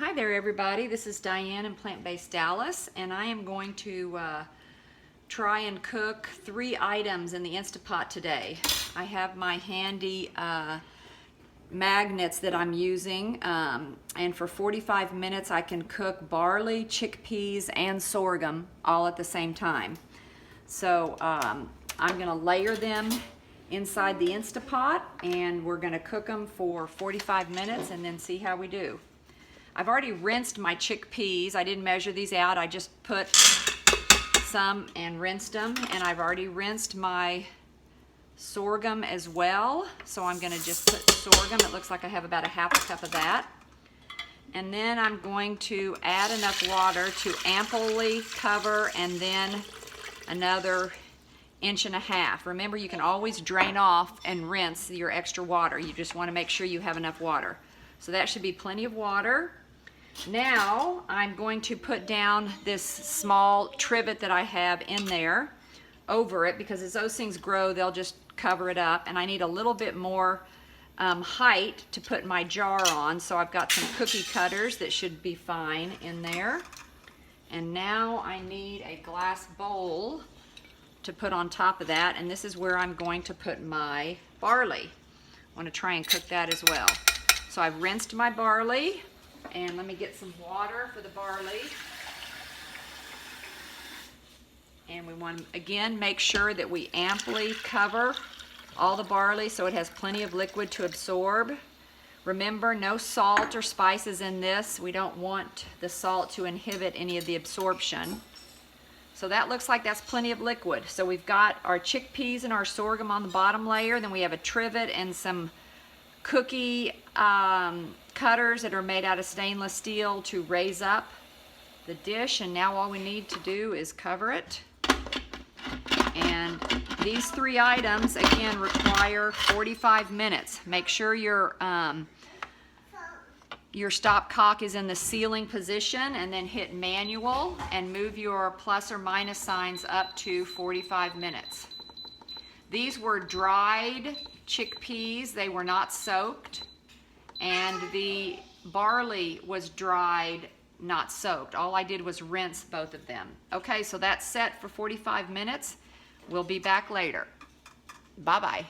Hi there everybody, this is Diane in Plant-Based Dallas, and I am going to try and cook 3 items in the Instapot today. I have my handy magnets that I'm using, and for 45 minutes I can cook barley, chickpeas, and sorghum all at the same time. So I'm going to layer them inside the Instapot, and we're going to cook them for 45 minutes and then see how we do. I've already rinsed my chickpeas. I didn't measure these out. I just put some and rinsed them, and I've already rinsed my sorghum as well. So I'm going to just put sorghum. It looks like I have about a half a cup of that. And then I'm going to add enough water to amply cover, and then another 1.5 inches. Remember, you can always drain off and rinse your extra water. You just want to make sure you have enough water. So that should be plenty of water. Now I'm going to put down this small trivet that I have in there over it, because as those things grow they'll just cover it up, and I need a little bit more height to put my jar on. So I've got some cookie cutters that should be fine in there. And now I need a glass bowl to put on top of that, and this is where I'm going to put my barley. I want to try and cook that as well. So I've rinsed my barley, and let me get some water for the barley. And we want to again make sure that we amply cover all the barley so it has plenty of liquid to absorb. Remember, no salt or spices in this. We don't want the salt to inhibit any of the absorption. So that looks like that's plenty of liquid. So we've got our chickpeas and our sorghum on the bottom layer, then we have a trivet and some cookie cutters that are made out of stainless steel to raise up the dish, and now all we need to do is cover it. And these 3 items again require 45 minutes. Make sure your stopcock is in the sealing position, and then hit manual and move your plus or minus signs up to 45 minutes. These were dried chickpeas, they were not soaked, and the barley was dried, not soaked. All I did was rinse both of them. Okay, so that's set for 45 minutes. We'll be back later. Bye-bye.